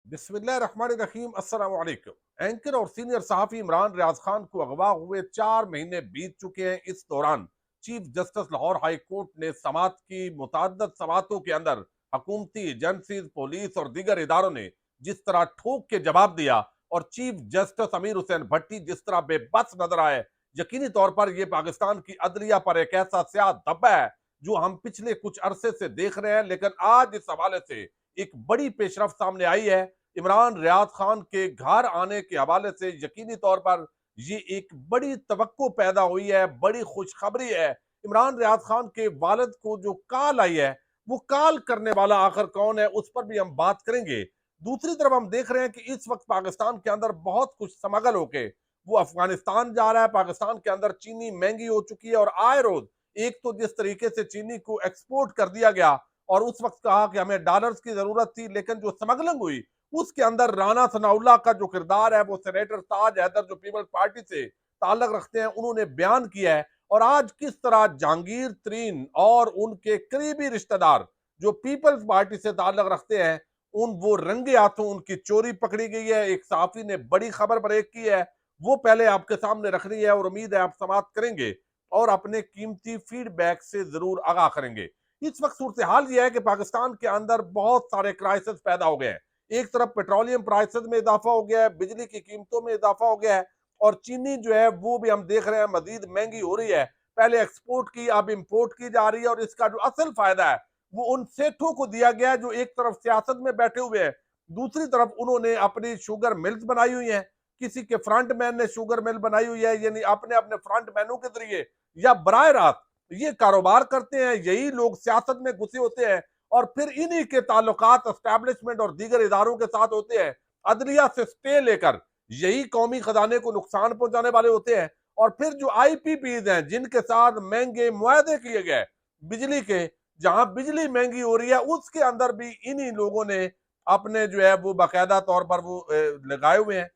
बिस्मिल्लाहिर्रहमानिर्रहीम, अस्सलाम वालेकुम। एंकर और सीनियर सहाफ़ी इमरान रियाज खान को अगवा हुए 4 महीने बीत चुके हैं। इस दौरान chief justice Lahore high court ने समात की मुतअद्दिद समातों के अंदर हुकूमती एजेंसीज, पुलिस और दीगर इदारों ने जिस तरह ठोक के जवाब दिया और चीफ जस्टिस अमीर हुसैन भट्टी जिस तरह बेबस नजर आए, यकीनी तौर पर यह पाकिस्तान की अदलिया पर एक ऐसा स्याह धब्बा है जो हम पिछले कुछ अरसे से देख रहे हैं। लेकिन आज इस हवाले से एक बड़ी पेशरफ सामने आई है। इमरान रियाज खान के घर आने के हवाले से यकीनी तौर पर ये एक बड़ी तवक्को पैदा हुई है, बड़ी खुशखबरी है। इमरान रियाज खान के वालिद को जो कॉल आई है, वो कॉल करने वाला आखिर कौन है, उस पर भी हम बात करेंगे। दूसरी तरफ हम देख रहे हैं कि इस वक्त पाकिस्तान के अंदर बहुत कुछ समगल होके वो अफगानिस्तान जा रहा है। पाकिस्तान के अंदर चीनी महंगी हो चुकी है और आए रोज एक तो जिस तरीके से चीनी को एक्सपोर्ट कर दिया गया और उस वक्त कहा कि हमें डॉलर्स की जरूरत थी, लेकिन जो स्मगलिंग हुई उसके अंदर राना सनाउल्लाह का जो किरदार है, वो सेनेटर ताज हैदर जो पीपल्स पार्टी से ताल्लुक रखते हैं, उन्होंने बयान किया है। और आज किस तरह जहांगीर तरीन और उनके करीबी रिश्तेदार जो पीपल्स पार्टी से ताल्लुक रखते हैं, उन वो रंगे हाथों उनकी चोरी पकड़ी गई है। एक सहाफी ने बड़ी खबर ब्रेक की है, वो पहले आपके सामने रख रही है और उम्मीद है आप समाप्त करेंगे और अपने कीमती फीडबैक से जरूर आगाह करेंगे। इस वक्त सूरत हाल यह है कि पाकिस्तान के अंदर बहुत सारे क्राइसिस पैदा हो गए हैं। एक तरफ पेट्रोलियम प्राइसेस में इजाफा हो गया है, बिजली की कीमतों में इजाफा हो गया है और चीनी जो है वो भी हम देख रहे हैं मजीद महंगी हो रही है। पहले एक्सपोर्ट की, अब इंपोर्ट की जा रही है और इसका जो असल फायदा है वो उन सेठों को दिया गया है जो एक तरफ सियासत में बैठे हुए हैं, दूसरी तरफ उन्होंने अपनी शुगर मिल्स बनाई हुई हैं। किसी के फ्रंट मैन ने शुगर मिल बनाई हुई है, यानी अपने अपने फ्रंट मैनों के जरिए या बराह रास्त ये कारोबार करते हैं। यही लोग सियासत में घुसे होते हैं और फिर इन्हीं के ताल्लुकात एस्टैब्लिशमेंट और दीगर इदारों के साथ होते हैं। अदलिया से स्टे लेकर यही कौमी खजाने को नुकसान पहुंचाने वाले होते हैं। और फिर जो आईपीपीज हैं जिनके साथ महंगे मुआहदे किए गए बिजली के, जहां बिजली महंगी हो रही है उसके अंदर भी इन्हीं लोगों ने अपने जो है वो बाकायदा तौर पर वो लगाए हुए हैं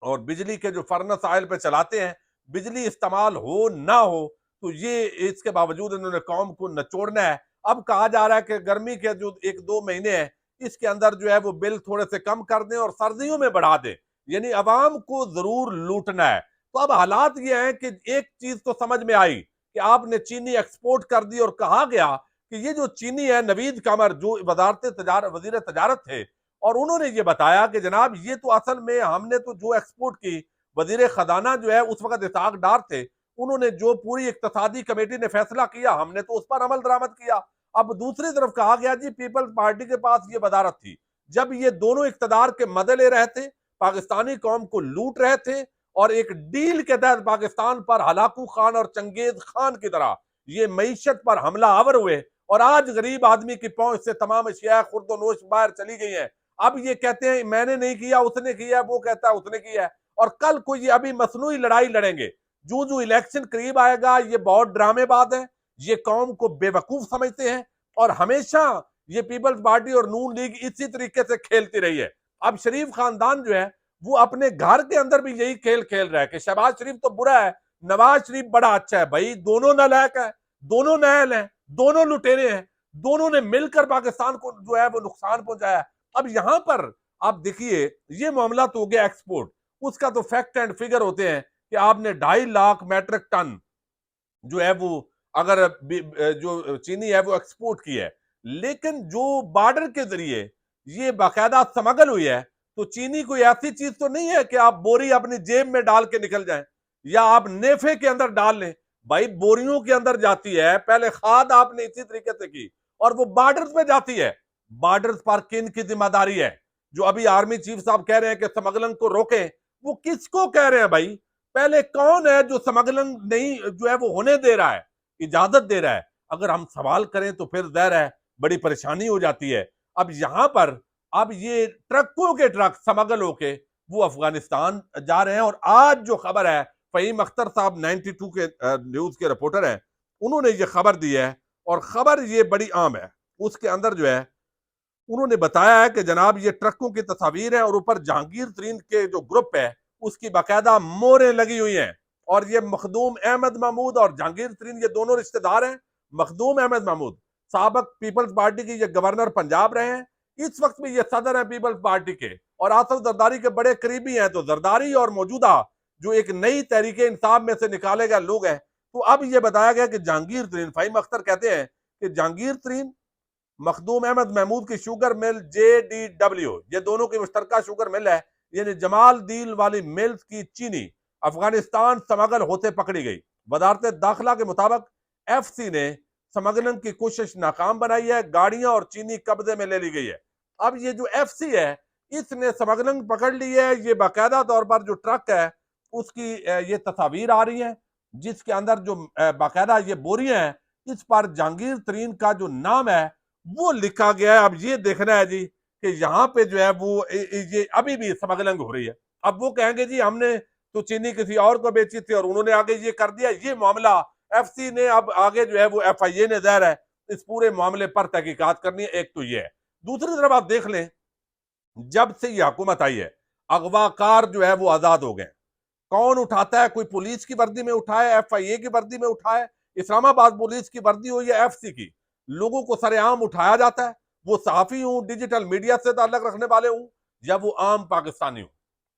और बिजली के जो फर्नेस ऑयल पे चलाते हैं, बिजली इस्तेमाल हो ना हो तो ये इसके बावजूद इन्होंने कौम को नचोड़ना है। अब कहा जा रहा है कि गर्मी के जो 1-2 महीने हैं इसके अंदर जो है वो बिल थोड़े से कम कर दें और सर्दियों में बढ़ा दें, यानी अवाम को जरूर लूटना है। तो अब हालात ये हैं कि एक चीज तो समझ में आई कि आपने चीनी एक्सपोर्ट कर दी और कहा गया कि ये जो चीनी है, नवीद कमर जो वजीर तजारत थे और उन्होंने ये बताया कि जनाब ये तो असल में हमने तो जो एक्सपोर्ट की, वजीर खजाना जो है उस वक्त इसहाक डार थे, उन्होंने जो पूरी इक्तसादी कमेटी ने फैसला किया हमने तो उस पर अमल दरामद किया। अब दूसरी तरफ कहा गया जी पीपल्स पार्टी के पास ये वदारत थी जब ये दोनों इक्तदार के मदे ले रहे थे, पाकिस्तानी कौम को लूट रहे थे और एक डील के तहत पाकिस्तान पर हलाकू खान और चंगेज खान की तरह ये मीशत पर हमला आवर हुए और आज गरीब आदमी की पहुंच से तमाम अशिया खुर्दोनोश बाहर चली गई है। अब ये कहते हैं मैंने नहीं किया उसने किया, वो कहता है उसने किया है और कल को ये अभी मसनूई लड़ाई लड़ेंगे। जो जो इलेक्शन करीब आएगा ये बहुत ड्रामेबाज है, ये कौम को बेवकूफ समझते हैं और हमेशा ये पीपल्स पार्टी और नून लीग इसी तरीके से खेलती रही है। अब शरीफ खानदान जो है वो अपने घर के अंदर भी यही खेल खेल रहा है कि शहबाज शरीफ तो बुरा है, नवाज शरीफ बड़ा अच्छा है। भाई दोनों नालायक है, दोनों नायल हैं, दोनों लुटेरे हैं, दोनों ने मिलकर पाकिस्तान को जो है वो नुकसान पहुंचाया। अब यहां पर आप देखिए ये मामला तो हो गया एक्सपोर्ट, उसका तो फैक्ट एंड फिगर होते हैं कि आपने 2.5 लाख मैट्रिक टन जो है वो अगर जो चीनी है वो एक्सपोर्ट की है, लेकिन जो बॉर्डर के जरिए ये बाकायदा स्मगल हुई है, तो चीनी कोई ऐसी चीज तो नहीं है कि आप बोरी अपनी जेब में डाल के निकल जाएं या आप नेफे के अंदर डाल लें। भाई बोरियों के अंदर जाती है, पहले खाद आपने इसी तरीके से की और वो बॉर्डर पे जाती है। बॉर्डर पर किन की जिम्मेदारी है? जो अभी आर्मी चीफ साहब कह रहे हैं कि स्मगलिंग को रोकें, वो किसको कह रहे हैं भाई? पहले कौन है जो स्मगलिंग नहीं जो है वो होने दे रहा है, इजाजत दे रहा है? अगर हम सवाल करें तो फिर ज़ाहिर है बड़ी परेशानी हो जाती है। अब यहां पर अब ये ट्रकों के ट्रक स्मगल होके वो अफगानिस्तान जा रहे हैं और आज जो खबर है, फहीम अख्तर साहब 92 के न्यूज के रिपोर्टर हैं, उन्होंने ये खबर दी है और खबर ये बड़ी आम है। उसके अंदर जो है उन्होंने बताया है कि जनाब ये ट्रकों की तस्वीर है और ऊपर जहांगीर तरीन के जो ग्रुप है उसकी बाकायदा मोहरें लगी हुई हैं और ये मखदूम अहमद महमूद और जहांगीर तरीन ये दोनों रिश्तेदार हैं। मखदूम अहमद महमूद साबक पीपल्स पार्टी के ये गवर्नर पंजाब रहे हैं, इस वक्त भी ये सदर है पीपल्स पार्टी के और आसफ जरदारी के बड़े करीबी हैं। तो जरदारी और मौजूदा जो एक नई तहरीके इंसाफ में से निकाले गए लोग हैं, तो अब ये बताया गया कि जहांगीर तरीन, फहीम अख्तर कहते हैं कि जहांगीर तरीन, मखदूम अहमद महमूद की शुगर मिल JDW, ये दोनों की मुश्तरका शुगर मिल है, यानी जमाल दील वाली मिल्स की चीनी अफगानिस्तान स्मगल होते पकड़ी गई। वजारत दाखिला के मुताबिक FC ने स्मगलिंग की कोशिश नाकाम बनाई है, गाड़ियां और चीनी कब्जे में ले ली गई है। अब ये जो FC है, इसने स्मगलिंग पकड़ ली है। ये बाकायदा तौर पर जो ट्रक है उसकी ये तस्वीर आ रही है, जिसके अंदर जो बाकायदा ये बोरियां हैं, इस पर जहांगीर तरीन का जो नाम है वो लिखा गया है। अब ये देखना है जी कि यहाँ पे जो है वो ये अभी भी स्मगलिंग हो रही है। अब वो कहेंगे जी हमने तो चीनी किसी और को बेची थी और उन्होंने आगे ये कर दिया। ये मामला FC ने अब आगे जो है वो FIA ने ज़ाहिर है इस पूरे मामले पर तहकीकात करनी है। एक तो ये है। दूसरी तरफ आप देख लें, जब से ये हुकूमत आई है, अगवाकार जो है वो आजाद हो गए। कौन उठाता है? कोई पुलिस की वर्दी में उठाए, FIA की वर्दी में उठाए, इस्लामाबाद पुलिस की वर्दी हो या FC की, लोगों को सरेआम उठाया जाता है। वो सहाफी हूं, डिजिटल मीडिया से ताल्लुक रखने वाले हूं, या वो आम पाकिस्तानी हूं,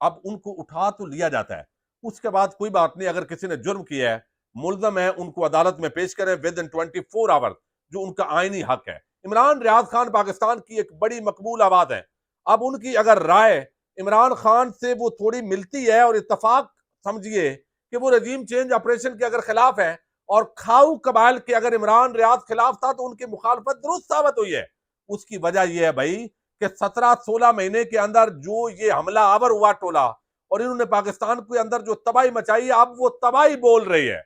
अब उनको उठा तो लिया जाता है। उसके बाद कोई बात नहीं, अगर किसी ने जुर्म किया है, मुल्जम है, उनको अदालत में पेश करें विद इन 24 आवर, जो उनका आईनी हक है। इमरान रियाज खान पाकिस्तान की एक बड़ी मकबूल आवाज है। अब उनकी अगर राय इमरान खान से वो थोड़ी मिलती है और इत्तफाक समझिए कि वो रजीम चेंज ऑपरेशन के अगर खिलाफ है और खाऊ कबाइल के अगर इमरान रियाज खिलाफ था, तो उनकी मुखालफत दुरुस्त साबित हुई है। उसकी वजह यह है भाई कि 17-16 महीने के अंदर जो ये हमला आवर हुआ टोला, और इन्होंने पाकिस्तान के अंदर जो तबाही मचाई है, अब वो तबाही बोल रही है।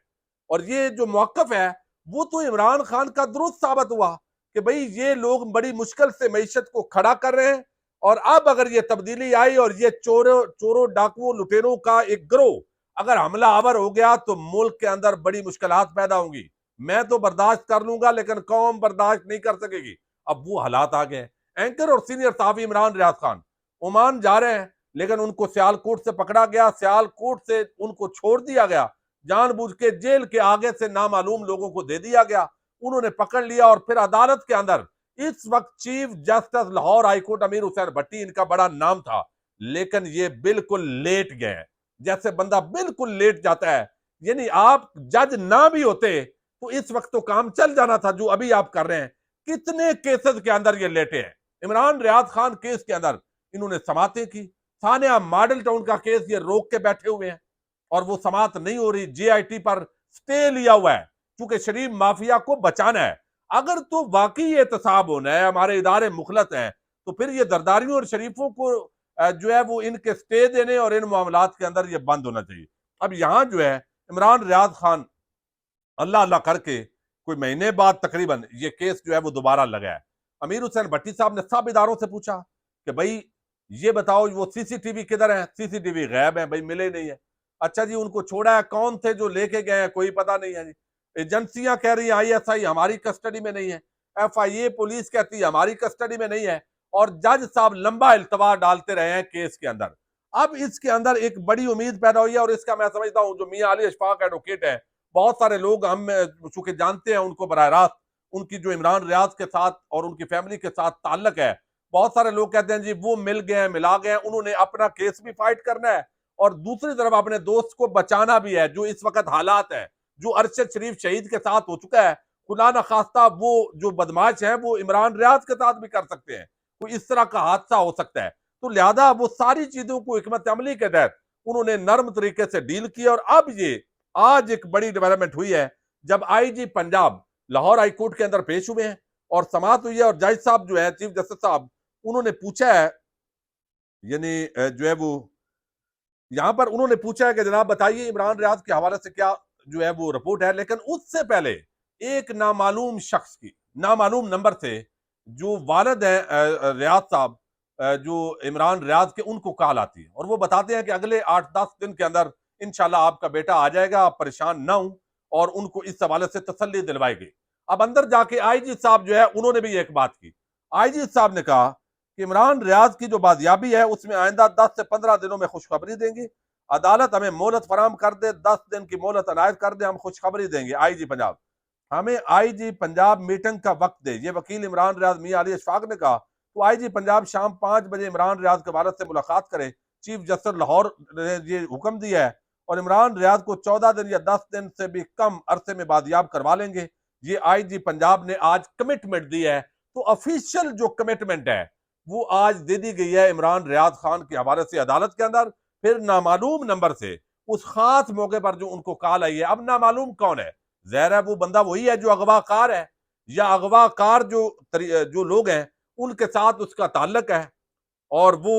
और ये जो मौकफ है वो तो इमरान खान का दुरुस्त साबित हुआ कि भाई ये लोग बड़ी मुश्किल से मईशत को खड़ा कर रहे हैं। और अब अगर ये तब्दीली आई और ये चोरों डाकुओं लुटेरों का एक गिरोह अगर हमला आवर हो गया, तो मुल्क के अंदर बड़ी मुश्किलात पैदा होंगी। मैं तो बर्दाश्त कर लूंगा, लेकिन कौम बर्दाश्त नहीं कर सकेगी। अब वो हालात आ गए। एंकर और सीनियर सहाफी इमरान रियाज खान ओमान जा रहे हैं, लेकिन उनको सियालकोट से पकड़ा गया, सियालकोट से उनको छोड़ दिया गया, जानबूझ के जेल के आगे से नामालूम लोगों को दे दिया गया। उन्होंने पकड़ लिया और फिर अदालत के अंदर इस वक्त चीफ जस्टिस लाहौर हाईकोर्ट अमीर हुसैन भट्टी इनका बड़ा नाम था, लेकिन ये बिल्कुल लेट गए। जैसे बंदा बिल्कुल लेट जाता है, यानी आप जज ना भी होते तो इस वक्त तो काम चल जाना था जो अभी आप कर रहे हैं। कितने केसेस के अंदर ये लेटे हैं। इमरान रियाज खान केस के अंदर इन्होंने समातें की। थाने मॉडल टाउन का केस ये रोक के बैठे हुए हैं और वो समात नहीं हो रही। JIT पर स्टे लिया हुआ है क्योंकि शरीफ माफिया को बचाना है। अगर तो वाकई ये एहतसाब होना है, हमारे इदारे मुखलत हैं, तो फिर ये जरदारियों और शरीफों को जो है वो इनके स्टे देने और इन मामलात के अंदर ये बंद होना चाहिए। अब यहां जो है इमरान रियाज खान अल्लाह अल्लाह करके कोई महीने बाद तकरीबन ये केस जो है वो दोबारा लगा है। अमीर हुसैन भट्टी साहब ने सब इदारों से पूछा कि भाई ये बताओ वो CCTV किधर है? CCTV गायब है भाई, मिले नहीं है। अच्छा जी, उनको छोड़ा है, कौन थे जो लेके गए हैं? कोई पता नहीं है जी। एजेंसियां कह रही है ISI हमारी कस्टडी में नहीं है, FIA पुलिस कहती है हमारी कस्टडी में नहीं है, और जज साहब लंबा इल्तवा डालते रहे हैं केस के अंदर। अब इसके अंदर एक बड़ी उम्मीद पैदा हुई है, और इसका मैं समझता हूं जो मियां अली अशफाक एडवोकेट है, बहुत सारे लोग हम चूंकि जानते हैं उनको बराह रास्त, उनकी जो इमरान रियाज के साथ और उनकी फैमिली के साथ ताल्लुक है, बहुत सारे लोग कहते हैं जी वो मिल गए मिला गए, उन्होंने अपना केस भी फाइट करना है और दूसरी तरफ अपने दोस्त को बचाना भी है। जो इस वक्त हालात है, जो अरशद शरीफ शहीद के साथ हो चुका है, खुदा न खास्ता वो जो बदमाश है वो इमरान रियाज के साथ भी कर सकते हैं, कोई इस तरह का हादसा हो सकता है। तो लिहाजा वो सारी चीजों को हिकमत अमली के तहत उन्होंने नर्म तरीके से डील किया। और अब ये आज एक बड़ी डेवलपमेंट हुई है जब IG Punjab Lahore high court के अंदर पेश हुए हैं और समाअत हुई है, और जज साहब जो है चीफ जस्टिस साहब, उन्होंने पूछा है, यानी जो है वो यहां पर उन्होंने पूछा है कि जनाब बताइए इमरान रियाज के हवाले से क्या जो है वो रिपोर्ट है। लेकिन उससे पहले एक नामालूम शख्स की नामालूम नंबर से जो वालिद है रियाज साहब, जो इमरान रियाज के, उनको कॉल आती है और वो बताते हैं कि अगले 8-10 दिन के अंदर इंशाल्लाह आपका बेटा आ जाएगा, आप परेशान ना हो, और उनको इस हवाले से तसल्ली दिलवाई गई। अब अंदर जाके IG साहब जो है उन्होंने भी एक बात की। IG साहब ने कहा कि इमरान रियाज की जो बाजियाबी है उसमें आइंदा 10 से 15 दिनों में खुशखबरी देंगे। अदालत हमें मोहलत फराम कर दे, 10 दिन की मोहलत अनायत कर दे, हम खुशखबरी देंगे। IG पंजाब हमें IG पंजाब मीटिंग का वक्त दे। ये वकील इमरान रियाज मियां अली अशफाक ने कहा तो आईजी पंजाब शाम 5 बजे इमरान रियाज के वालिद से मुलाकात करे। चीफ जस्टिस लाहौर ने ये हुक्म दिया है और इमरान रियाज को 14 दिन या 10 दिन से भी कम अरसे में बादियाब करवा लेंगे। ये आईजी पंजाब ने आज कमिटमेंट दी है। तो ऑफिशियल जो कमिटमेंट है वो आज दे दी गई है इमरान रियाज खान के हवाले से अदालत के अंदर। फिर नामालूम नंबर से उस खास मौके पर जो उनको कॉल आई है, अब नामालूम कौन है, ज़ाहिर है वो बंदा वही है जो अगवाकार है या अगवाकार जो लोग हैं उनके साथ उसका ताल्लुक है और वो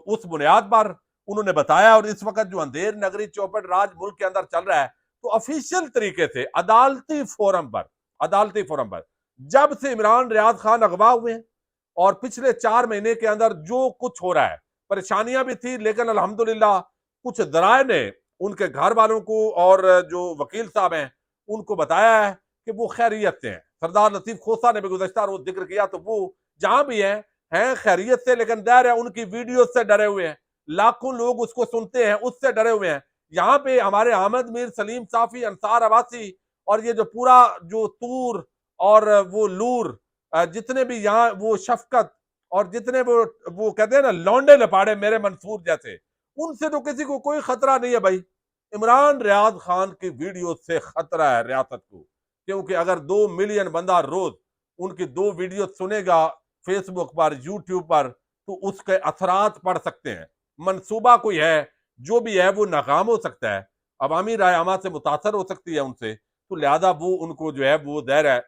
उस बुनियाद पर उन्होंने बताया। और इस वक्त जो अंधेर नगरी चौपट राज मुल्क के अंदर चल रहा है, तो ऑफिशियल तरीके से अदालती फोरम पर जब से इमरान रियाज खान अगवा हुए हैं और पिछले 4 महीने के अंदर जो कुछ हो रहा है, परेशानियां भी थी लेकिन अल्हम्दुलिल्लाह कुछ जराए ने उनके घर वालों को और जो वकील साहब हैं उनको बताया है कि वो खैरियत से हैं। सरदार लतीफ खोसा ने भी गुज़श्ता रोज जिक्र किया, तो वो जहां भी हैं खैरियत से, लेकिन दायर है उनकी वीडियो से डरे हुए हैं। लाखों लोग उसको सुनते हैं, उससे डरे हुए हैं। यहाँ पे हमारे अहमद मीर, सलीम साफी, अंसार अब्बासी और ये जो पूरा जो तूर और वो लूर जितने भी यहाँ वो शफकत और जितने वो कहते हैं ना लौंडे लपाड़े मेरे मंसूर जैसे, उनसे तो किसी को कोई खतरा नहीं है भाई। इमरान रियाज खान की वीडियो से खतरा है रियासत को, क्योंकि अगर 2 मिलियन बंदा रोज उनकी 2 वीडियो सुनेगा फेसबुक पर, यूट्यूब पर, तो उसके असरात पड़ सकते हैं। मंसूबा कोई है जो भी है वो नाकाम हो सकता है, अवामी राय आमा से मुतासर हो सकती है उनसे, तो लिहाजा वो उनको जो है वो दायर है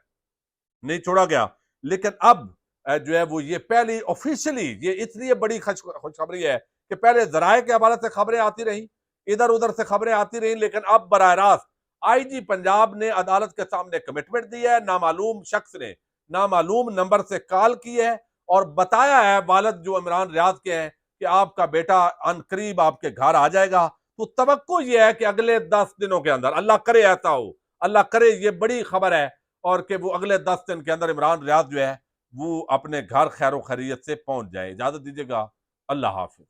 नहीं छोड़ा गया। लेकिन अब जो है वो ये पहली ऑफिशियली ये इसलिए बड़ी खुशखबरी है कि पहले जराये के हवाले से खबरें आती रही, इधर उधर से खबरें आती रही, लेकिन अब बराह रास्त आईजी पंजाब ने अदालत के सामने कमिटमेंट दी है। नामालूम शख्स ने नामालूम नंबर से कॉल की है और बताया है वालिद जो इमरान रियाज के हैं कि आपका बेटा अनकरीब आपके घर आ जाएगा। तो तवक्को ये है कि अगले 10 दिनों के अंदर, अल्लाह करे ऐसा हो, अल्लाह करे, ये बड़ी खबर है, और कि वो अगले 10 दिन के अंदर इमरान रियाज जो है वो अपने घर खैर खैरियत से पहुंच जाए। इजाजत दीजिएगा, अल्लाह हाफिज।